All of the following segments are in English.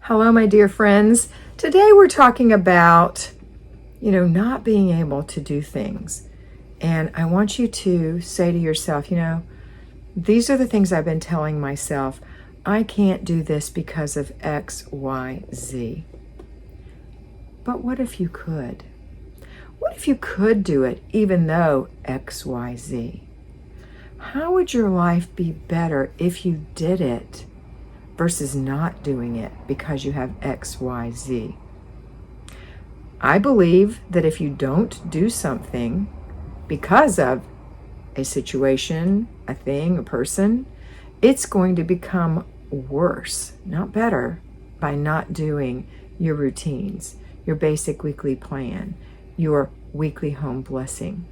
Hello, my dear friends. Today we're talking about, not being able to do things. And I want you to say to yourself, these are the things I've been telling myself. I can't do this because of X, Y, Z. But what if you could? What if you could do it even though X, Y, Z? How would your life be better if you did it versus not doing it because you have X, Y, Z? I believe that if you don't do something because of a situation, a thing, a person, it's going to become worse, not better, by not doing your routines, your basic weekly plan, your weekly home blessing,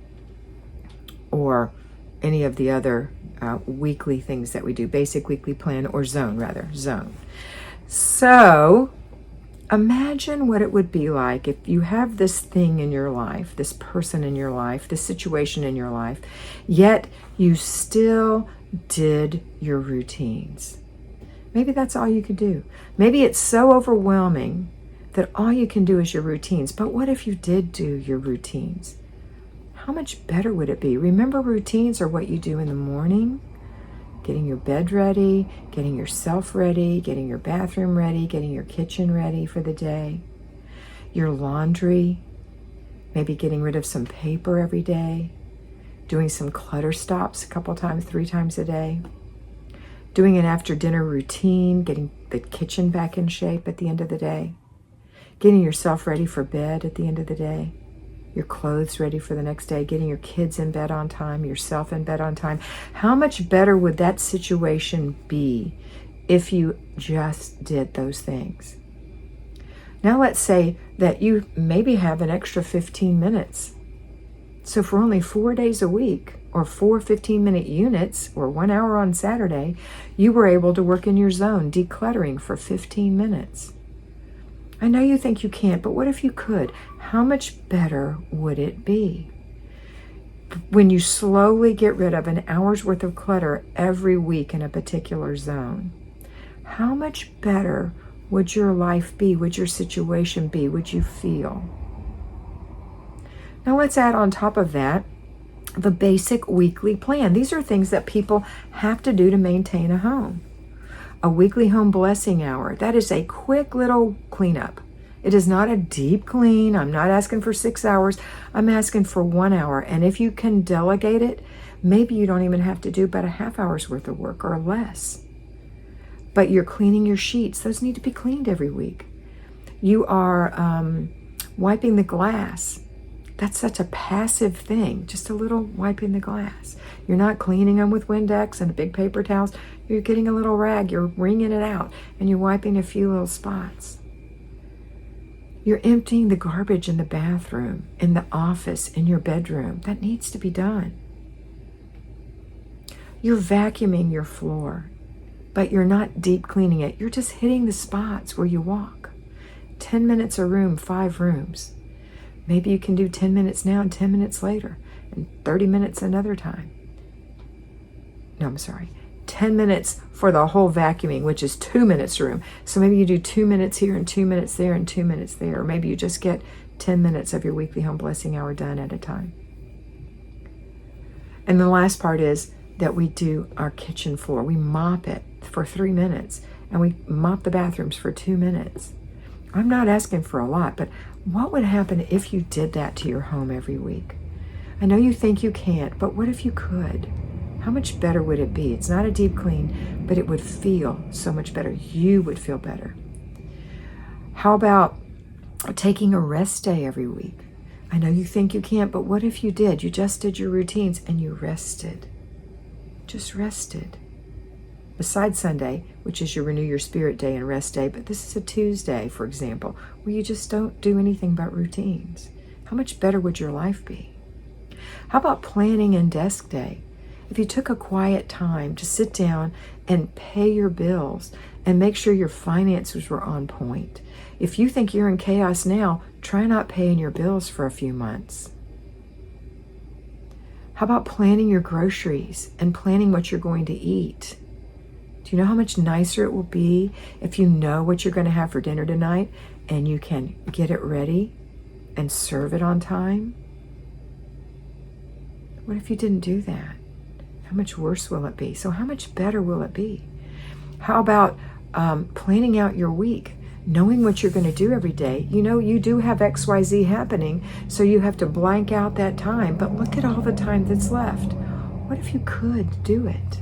or any of the other weekly things that we do, basic weekly plan, or zone. So imagine what it would be like if you have this thing in your life, this person in your life, this situation in your life, yet you still did your routines. Maybe that's all you could do. Maybe it's so overwhelming that all you can do is your routines. But what if you did do your routines? How much better would it be? Remember, routines are what you do in the morning, getting your bed ready, getting yourself ready, getting your bathroom ready, getting your kitchen ready for the day, your laundry, maybe getting rid of some paper every day, doing some clutter stops a couple times, 3 times a day, doing an after dinner routine, getting the kitchen back in shape at the end of the day, getting yourself ready for bed at the end of the day, your clothes ready for the next day, getting your kids in bed on time, yourself in bed on time. How much better would that situation be if you just did those things? Now let's say that you maybe have an extra 15 minutes. So for only 4 days a week, or 4 15-minute units, or 1 hour on Saturday, you were able to work in your zone, decluttering for 15 minutes. I know you think you can't, but what if you could? How much better would it be? When you slowly get rid of an hour's worth of clutter every week in a particular zone, how much better would your life be? Would your situation be? Would you feel? Now let's add on top of that the basic weekly plan. These are things that people have to do to maintain a home. A weekly home blessing hour. That is a quick little cleanup. It is not a deep clean. I'm not asking for 6 hours. I'm asking for 1 hour. And if you can delegate it, maybe you don't even have to do but a half hour's worth of work or less. But you're cleaning your sheets. Those need to be cleaned every week. You are wiping the glass. That's such a passive thing, just a little wiping the glass. You're not cleaning them with Windex and big paper towels. You're getting a little rag, you're wringing it out, and you're wiping a few little spots. You're emptying the garbage in the bathroom, in the office, in your bedroom. That needs to be done. You're vacuuming your floor, but you're not deep cleaning it. You're just hitting the spots where you walk. 10 minutes a room, 5 rooms. Maybe you can do 10 minutes now and 10 minutes later, and 30 minutes another time. No, I'm sorry. 10 minutes for the whole vacuuming, which is 2 minutes a room. So maybe you do 2 minutes here and 2 minutes there and 2 minutes there. Or maybe you just get 10 minutes of your weekly home blessing hour done at a time. And the last part is that we do our kitchen floor. We mop it for 3 minutes, and we mop the bathrooms for 2 minutes. I'm not asking for a lot, but what would happen if you did that to your home every week? I know you think you can't, but what if you could? How much better would it be? It's not a deep clean, but it would feel so much better. You would feel better. How about taking a rest day every week? I know you think you can't, but what if you did? You just did your routines and you rested. Just rested. Besides Sunday, which is your Renew Your Spirit Day and Rest Day, but this is a Tuesday, for example, where you just don't do anything but routines. How much better would your life be? How about planning and desk day? If you took a quiet time to sit down and pay your bills and make sure your finances were on point. If you think you're in chaos now, try not paying your bills for a few months. How about planning your groceries and planning what you're going to eat? Do you know how much nicer it will be if you know what you're going to have for dinner tonight and you can get it ready and serve it on time? What if you didn't do that? How much worse will it be? So how much better will it be? How about planning out your week, knowing what you're going to do every day? You know, you do have XYZ happening, so you have to blank out that time, but look at all the time that's left. What if you could do it?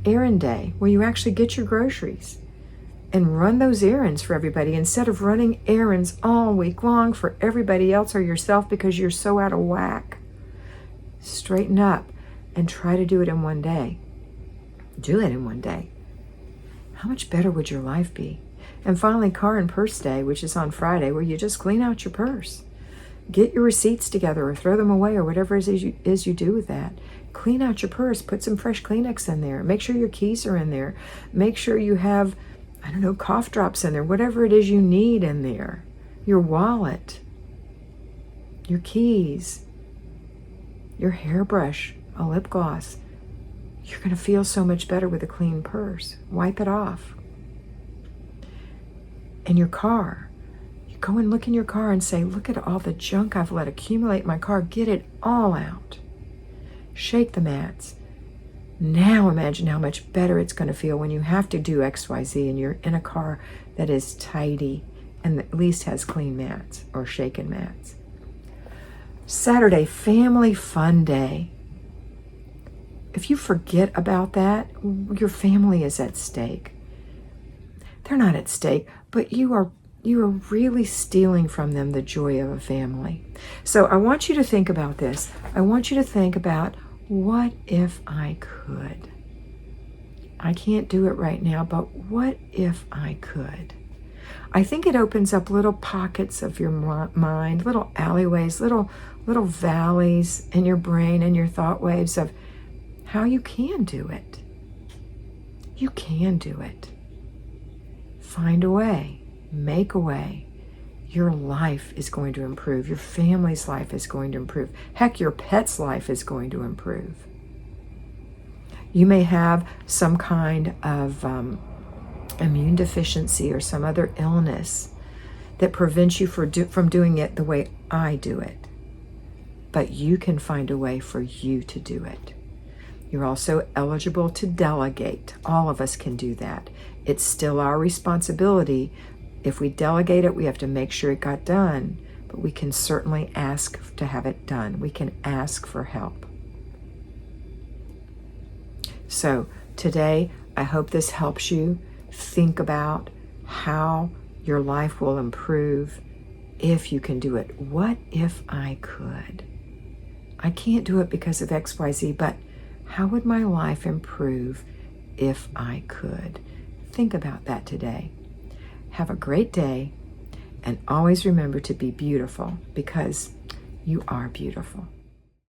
Errand day, where you actually get your groceries and run those errands for everybody instead of running errands all week long for everybody else or yourself because you're so out of whack. Straighten up and try to do it in one day. Do it in one day. How much better would your life be? And finally, car and purse day, which is on Friday, where you just clean out your purse. Get your receipts together or throw them away or whatever it is you do with that. Clean out your purse. Put some fresh Kleenex in there. Make sure your keys are in there. Make sure you have, I don't know, cough drops in there. Whatever it is you need in there. Your wallet. Your keys. Your hairbrush. A lip gloss. You're going to feel so much better with a clean purse. Wipe it off. And your car. You go and look in your car and say, look at all the junk I've let accumulate in my car. Get it all out. Shake the mats. Now imagine how much better it's going to feel when you have to do XYZ and you're in a car that is tidy and at least has clean mats or shaken mats. Saturday, family fun day. If you forget about that, your family is at stake. They're not at stake, but you are really stealing from them the joy of a family. So I want you to think about this. I want you to think about, what if I could? I can't do it right now, but what if I could? I think it opens up little pockets of your mind, little alleyways, little valleys in your brain and your thought waves of how you can do it. You can do it. Find a way. Make a way. Your life is going to improve. Your family's life is going to improve. Heck, your pet's life is going to improve. You may have some kind of immune deficiency or some other illness that prevents you from doing it the way I do it. But you can find a way for you to do it. You're also eligible to delegate. All of us can do that. It's still our responsibility. If we delegate it, we have to make sure it got done, but we can certainly ask to have it done. We can ask for help. So today, I hope this helps you think about how your life will improve if you can do it. What if I could? I can't do it because of XYZ, but how would my life improve if I could? Think about that today. Have a great day, and always remember to be beautiful because you are beautiful.